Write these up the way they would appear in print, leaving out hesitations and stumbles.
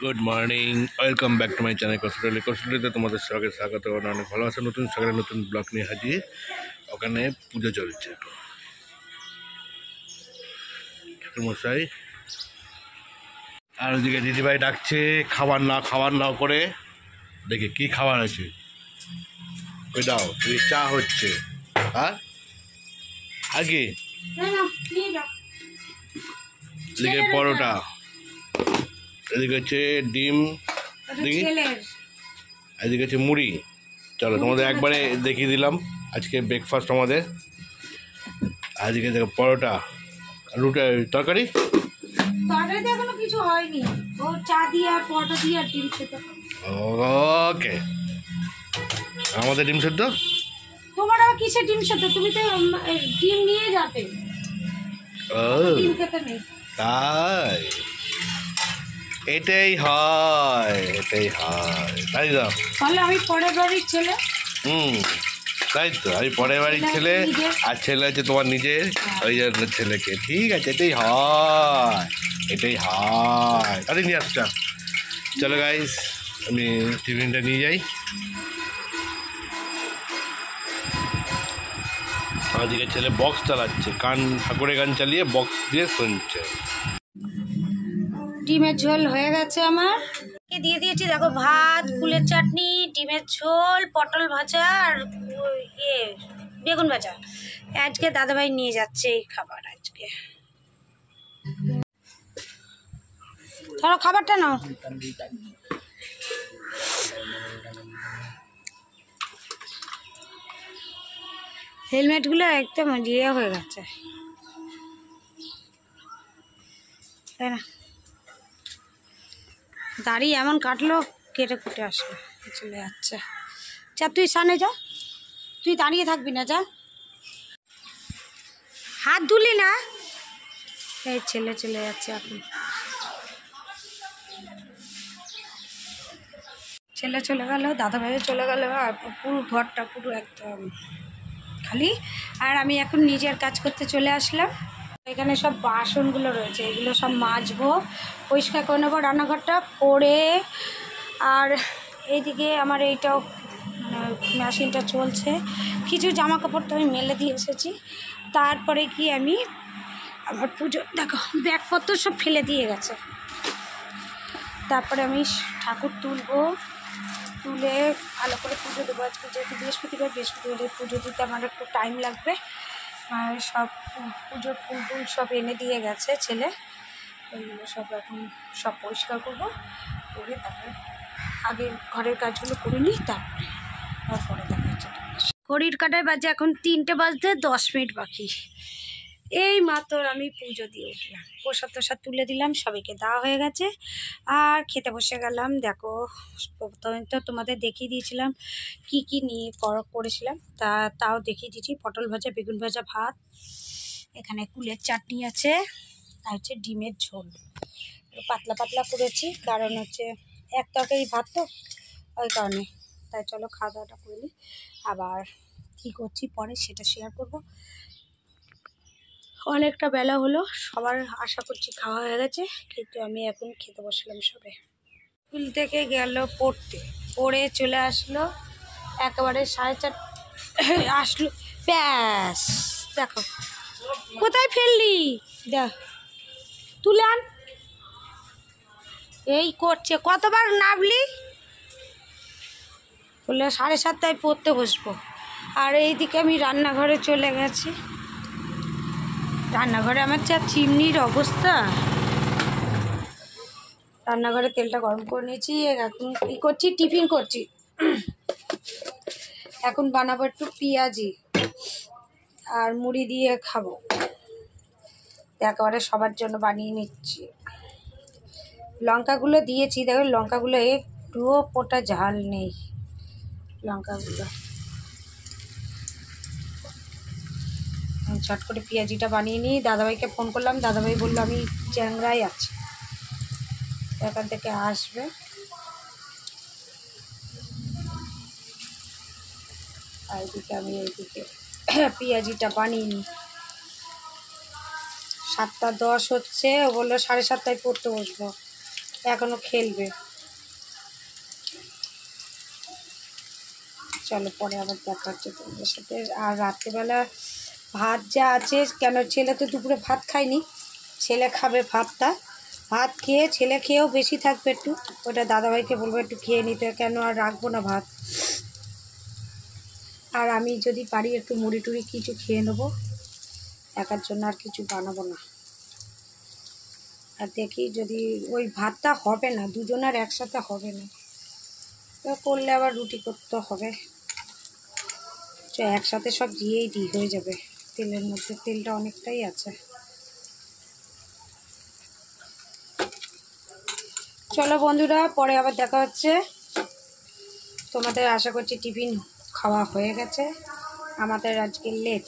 Good morning, welcome back to my channel কৌশলীতে তোমাদের স্বাগত। অনেক ভালো আছে। নতুন সকালে নতুন ব্লগ নিয়ে হাজির। ওখানে পুজো চলছে ঠাকুরমশাই, আর ওদিকে দিদিভাই ডাকছে খাবার নাও করে। দেখি কি খাবার আছে, ওই দাও। চা হচ্ছে, হ্যাঁ আগে এদিকে পরোটা, এদিকে হচ্ছে ডিম, দেখি এদিকে হচ্ছে মুড়ি। চলো তোমাদের একবারে দেখিয়ে দিলাম আজকে ব্রেকফাস্ট আমাদের। আজকে দেখো পরোটা, রুটি, তরকারি এখনো কিছু হয়নি। ও চা দিয়ে আর পরোটা দিয়ে আর ডিম সেদ্ধ। ওকে, আমাদের ডিম সেদ্ধ। তোমার আবার কিসের ডিম সেদ্ধ? তুমি তো ডিম নিয়ে যাবে। ডিম খেতে নেই। তাই এটাই হয়, তাই তো। তাহলে আমি পরের বাড়ির ছেলে। তাই তো, আমি পরের বাড়ির ছেলে, আর ছেলে হচ্ছে তোমার নিজের, ওই জন্য ছেলেকে। ঠিক আছে, এটাই হয়। আরে নিয়ে আসটা। চলো গাইস, আমি টিফিনটা নিয়ে যাই। আজকে ছেলে বক্স চালাচ্ছে, ঠাকুরের গান চালিয়ে বক্স দিয়ে শুনছে। ডিমের ঝোল হয়ে গেছে আমার, দিয়ে দিয়েছি। দেখো, ভাত, ফুলের চাটনি, ডিমের ঝোল, পটল ভাজা আর বেগুন ভাজা। আজকে দাদাভাই নিয়ে যাচ্ছে এই খাবার। আজকে ধরো খাবারটা নাও। হেলমেটগুলো একদম ইয়ে হয়ে গেছে, তাই না? দাড়ি এমন কাটলো, কেটে কুটে আসলো, চলে যাচ্ছে। যা তুই সামনে যা, তুই দাঁড়িয়ে থাকবি না, যা। হাত ধুলি না? এই ছেলে চলে যাচ্ছে এখন। ছেলে চলে গেল, দাদা ভাইও চলে গেল, আর পুরো ঘরটা পুরো একদম খালি। আর আমি এখন নিজের কাজ করতে চলে আসলাম। এখানে সব বাসনগুলো রয়েছে, এগুলো সব মাজবো, পরিষ্কার করে নেবো রান্নাঘরটা করে। আর এইদিকে আমার এইটাও মেশিনটা চলছে, কিছু জামা কাপড় তো আমি মেলে দিয়ে এসেছি। তারপরে কি আমি আমার পুজো, দেখো ব্যাগপত্র সব ফেলে দিয়ে গেছে। তারপরে আমি ঠাকুর তুলে ভালো করে পুজো দেবো। আজকে যেহেতু বৃহস্পতিবারে পুজো দিতে আমার একটু টাইম লাগবে। আর সব পুজোর ফুল সব এনে দিয়ে গেছে ছেলে, ওইগুলো সব এখন সব পরিষ্কার করবো, করে তারপরে আগে ঘরের কাজগুলো করে নিই, তারপরে দেখা হচ্ছে। ঘড়ির কাঁটায় বাজে এখন 3টে বাজতে 10 মিনিট বাকি। এই মাত্র আমি পুজো দিয়ে উঠলাম, প্রসাদ তুলে দিলাম, সবাইকে দেওয়া হয়ে গেছে। আর খেতে বসে গেলাম। দেখো, প্রথমে তো তোমাদের দেখিয়ে দিয়েছিলাম কি নিয়ে করেছিলাম, তাও দেখিয়ে দিয়েছি। পটল ভাজা, বেগুন ভাজা, ভাত, এখানে কুলের চাটনি আছে, আর হচ্ছে ডিমের ঝোল। পাতলা পাতলা করেছি, কারণ হচ্ছে এক তরকারি ভাত তো, ওই কারণে। তাই চলো খাওয়া দাওয়াটা করে নিই, আবার কী করছি পরে সেটা শেয়ার করবো। অনেকটা বেলা হলো, সবার আশা করছি খাওয়া হয়ে গেছে, কিন্তু আমি এখন খেতে বসলাম সবে। স্কুল থেকে গেল পড়ে চলে আসলো একেবারে 4:30 আসলো, ব্যাস। দেখো কোথায় ফেললি, দেখ তুলে আন। এই করছে, কতবার নামলি? বললে 7:30টায় পড়তে বসবো। আর এইদিকে আমি রান্নাঘরে চলে গেছি। রান্নাঘরে আমার যা চিমনির অবস্থা, রান্নাঘরে তেলটা গরম করে নিয়েছি। এখন কী করছি, টিফিন করছি। এখন বানাবো একটু পেঁয়াজি আর মুড়ি দিয়ে খাবো, একেবারে সবার জন্য বানিয়ে নিচ্ছি। লঙ্কাগুলো দিয়েছি, দেখো লঙ্কাগুলো একটুও পোটা ঝাল নেই। লঙ্কাগুলো ঝট করে পেঁয়াজিটা বানিয়ে নিই। দাদাভাইকে ফোন করলাম, দাদাভাই বললো আমি চ্যাংরাই আছি, এখান থেকে আসবে। আর এইদিকে আমি এইদিকে পেঁয়াজিটা বানিয়ে নিই। 7:10 হচ্ছে, ও বললো 7:30টায় পড়তে বসবো। এখনো খেলবে। চলো পরে আবার দেখা হচ্ছে তোমাদের সাথে। আর রাত্রেবেলা ভাত যা আছে, কেন ছেলে তো দুপুরে ভাত খায়নি, ছেলে খাবে ভাতটা, ভাত খেয়ে ছেলে খেয়েও বেশি থাকবে একটু, ওটা দাদাভাইকে বলবো একটু খেয়ে নিতে, কেন আর রাখবো না ভাত। আর আমি যদি পারি একটু মুড়ি টুড়ি কিছু খেয়ে নেবো, একার জন্য আর কিছু বানাবো না। আর দেখি যদি ওই ভাতটা হবে না, দুজনের একসাথে হবে না, তো করলে আবার রুটি করতে হবে। একসাথে সব দিয়েই হয়ে যাবে, তেলের মধ্যে তেলটা অনেকটাই আছে। চলো বন্ধুরা, পরে আবার দেখা হচ্ছে। তোমাদের আশা করছি টিফিন খাওয়া হয়ে গেছে, আমাদের আজকে লেট।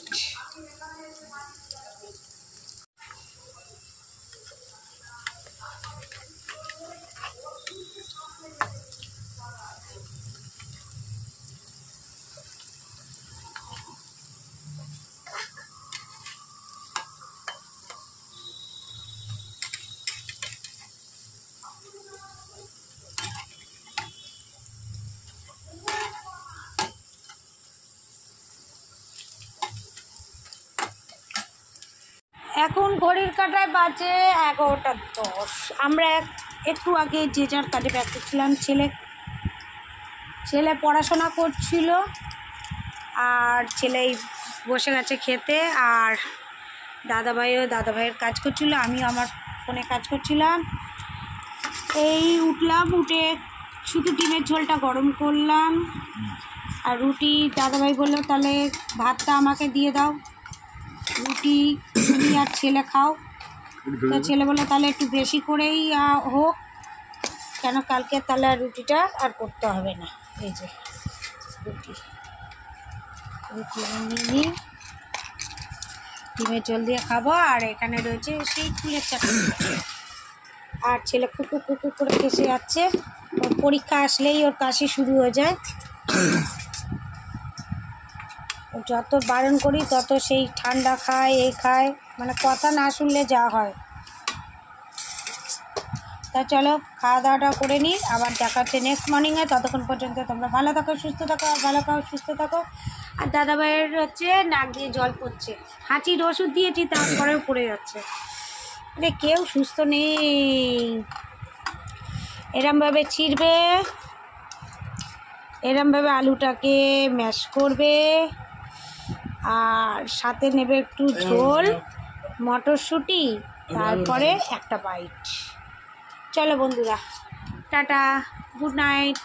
এখন ঘড়ির কাঁটায় বাজে 11:10। আমরা একটু আগে যে যার কাজে ব্যস্ত ছিলাম। ছেলে পড়াশোনা করছিল, আর ছেলেই বসে গেছে খেতে, আর দাদাভাইয়ের কাজ করছিল, আমিও আমার ফোনে কাজ করছিলাম। এই উঠলাম, উঠে শুধু ডিমের ঝোলটা গরম করলাম, আর রুটি দাদাভাই বললো তাহলে ভাতটা আমাকে দিয়ে দাও, রুটি তুমি আর ছেলে খাও। তো ছেলে বললো তাহলে একটু বেশি করেই হোক, কেন কালকে তাহলে আর রুটিটা আর করতে হবে না। এই যে রুটি নিয়ে ডিমের ঝোল দিয়ে খাবো। আর এখানে রয়েছে সেই ফুলের চাটনি, আর ছেলে কুকু করে কেসে যাচ্ছে। ওর পরীক্ষা আসলেই ওর কাশি শুরু হয়ে যায়, যত বারণ করি তত সেই ঠান্ডা খায়, এই খায়, মানে কথা না শুনলে যা হয়। তা চলো খাওয়া দাওয়াটা করে নিই, আবার দেখা হচ্ছে নেক্সট মর্নিংয়ে। ততক্ষণ পর্যন্ত তোমরা ভালো থাকো, সুস্থ থাকো, আর ভালো খাও, সুস্থ থাকো। আর দাদাভাইয়ের হচ্ছে নাক দিয়ে জল পড়ছে, হাঁচির ওষুধ দিয়েছি তারপরেও পড়ে যাচ্ছে। আরে কেউ সুস্থ নেই। এরমভাবে ছিঁড়বে, এরমভাবে আলুটাকে ম্যাশ করবে, আর সাথে নেবে একটু ঝোল, মটরশুঁটি, তারপরে একটা বাইট। চলো বন্ধুরা, টাটা, গুড নাইট।